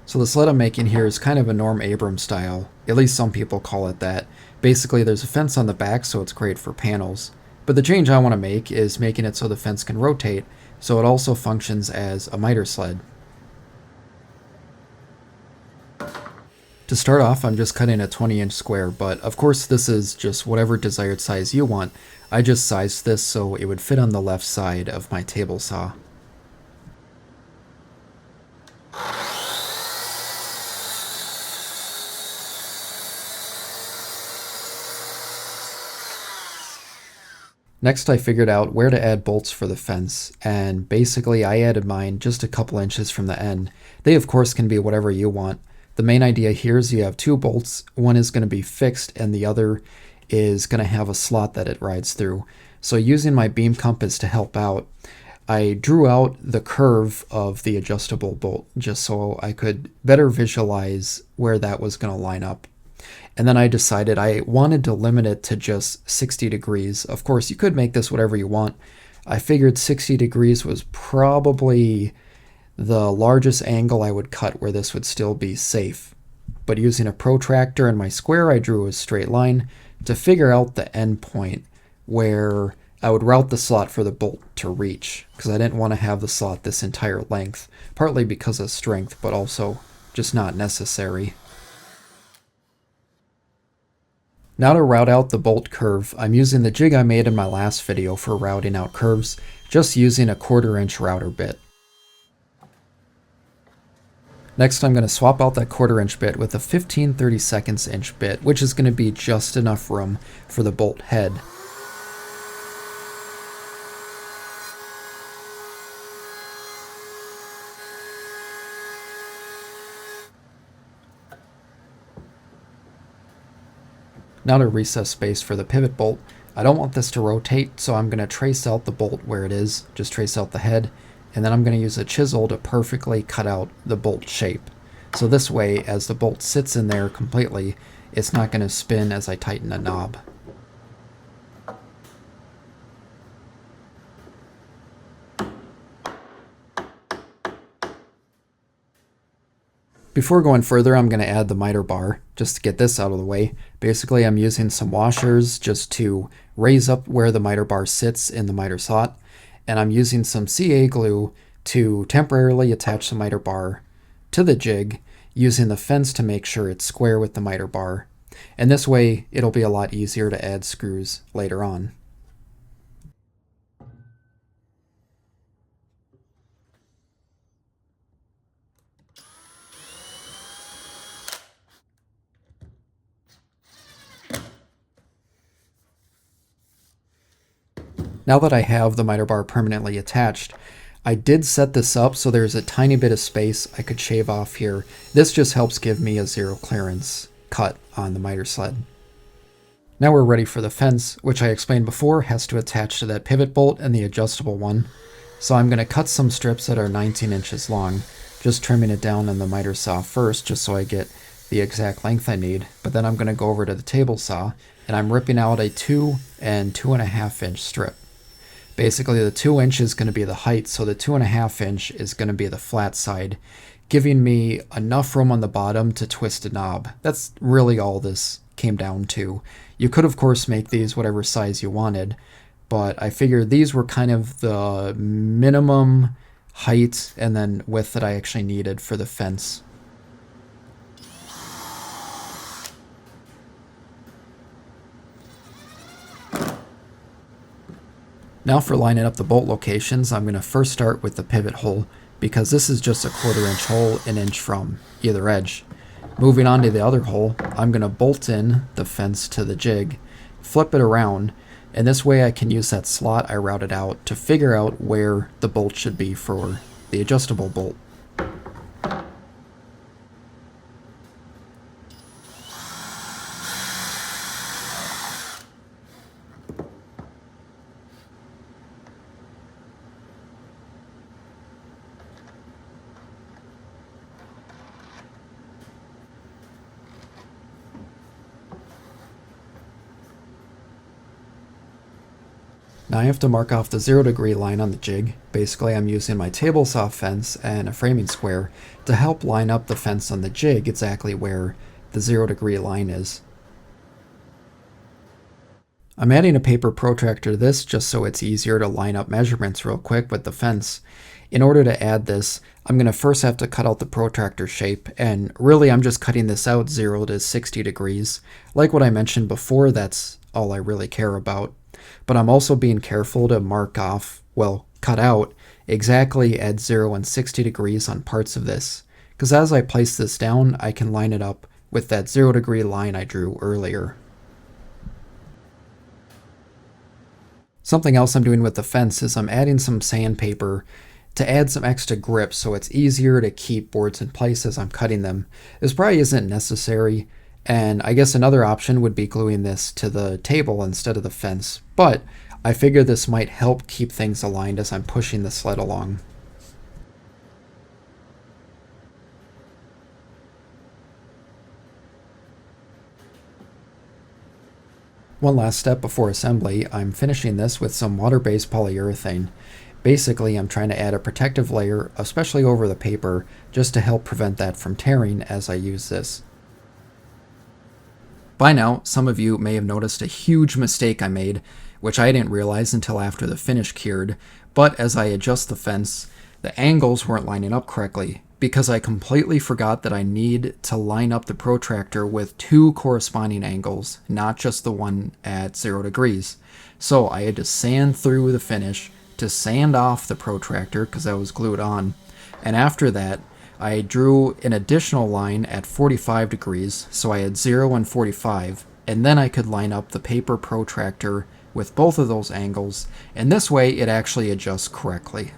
So the sled I'm making here is kind of a Norm Abram style. At least some people call it that. Basically there's a fence on the back, so it's great for panels. But the change I want to make is making it so the fence can rotate, so it also functions as a miter sled. To start off, I'm just cutting a 20-inch square, but of course this is just whatever desired size you want. I just sized this so it would fit on the left side of my table saw. Next, I figured out where to add bolts for the fence, and basically I added mine just a couple inches from the end. They of course can be whatever you want. The main idea here is you have two bolts. One is going to be fixed and the other is going to have a slot that it rides through. So using my beam compass to help out, I drew out the curve of the adjustable bolt just so I could better visualize where that was going to line up. And then I decided I wanted to limit it to just 60 degrees. Of course, you could make this whatever you want. I figured 60 degrees was probably the largest angle I would cut where this would still be safe. But using a protractor and my square, I drew a straight line to figure out the end point where I would route the slot for the bolt to reach, because I didn't want to have the slot this entire length, partly because of strength, but also just not necessary. Now to route out the bolt curve, I'm using the jig I made in my last video for routing out curves, just using a 1/4-inch router bit. Next I'm going to swap out that 1/4-inch bit with a 15/32 inch bit, which is going to be just enough room for the bolt head. Now to recess space for the pivot bolt, I don't want this to rotate, so I'm going to trace out the bolt where it is, just trace out the head, and then I'm going to use a chisel to perfectly cut out the bolt shape. So this way, as the bolt sits in there completely, it's not going to spin as I tighten a knob. Before going further, I'm going to add the miter bar, just to get this out of the way. Basically, I'm using some washers just to raise up where the miter bar sits in the miter slot, and I'm using some CA glue to temporarily attach the miter bar to the jig, using the fence to make sure it's square with the miter bar. And this way, it'll be a lot easier to add screws later on. Now that I have the miter bar permanently attached, I did set this up so there's a tiny bit of space I could shave off here. This just helps give me a zero clearance cut on the miter sled. Now we're ready for the fence, which I explained before has to attach to that pivot bolt and the adjustable one. So I'm going to cut some strips that are 19 inches long, just trimming it down on the miter saw first just so I get the exact length I need. But then I'm going to go over to the table saw and I'm ripping out a 2 and 2.5 inch strip. Basically the 2 inch is going to be the height, so the 2.5 inch is going to be the flat side, giving me enough room on the bottom to twist a knob. That's really all this came down to. You could of course make these whatever size you wanted, but I figured these were kind of the minimum height and then width that I actually needed for the fence. Now for lining up the bolt locations, I'm going to first start with the pivot hole, because this is just a 1/4 inch hole an inch from either edge. Moving on to the other hole, I'm going to bolt in the fence to the jig, flip it around, and this way I can use that slot I routed out to figure out where the bolt should be for the adjustable bolt. Now I have to mark off the 0 degree line on the jig. Basically, I'm using my table saw fence and a framing square to help line up the fence on the jig exactly where the 0 degree line is. I'm adding a paper protractor to this just so it's easier to line up measurements real quick with the fence. In order to add this, I'm going to first have to cut out the protractor shape, and really I'm just cutting this out 0 to 60 degrees. Like what I mentioned before, that's all I really care about. But I'm also being careful to mark off, well, cut out, exactly at 0 and 60 degrees on parts of this, because as I place this down, I can line it up with that 0 degree line I drew earlier. Something else I'm doing with the fence is I'm adding some sandpaper to add some extra grip so it's easier to keep boards in place as I'm cutting them. This probably isn't necessary, and I guess another option would be gluing this to the table instead of the fence, but I figure this might help keep things aligned as I'm pushing the sled along. One last step before assembly, I'm finishing this with some water-based polyurethane. Basically, I'm trying to add a protective layer, especially over the paper, just to help prevent that from tearing as I use this. By now, some of you may have noticed a huge mistake I made, which I didn't realize until after the finish cured, but as I adjust the fence, the angles weren't lining up correctly, because I completely forgot that I need to line up the protractor with two corresponding angles, not just the one at 0 degrees. So I had to sand through the finish to sand off the protractor because I was glued on, and after that I drew an additional line at 45 degrees, so I had 0 and 45, and then I could line up the paper protractor with both of those angles, and this way it actually adjusts correctly.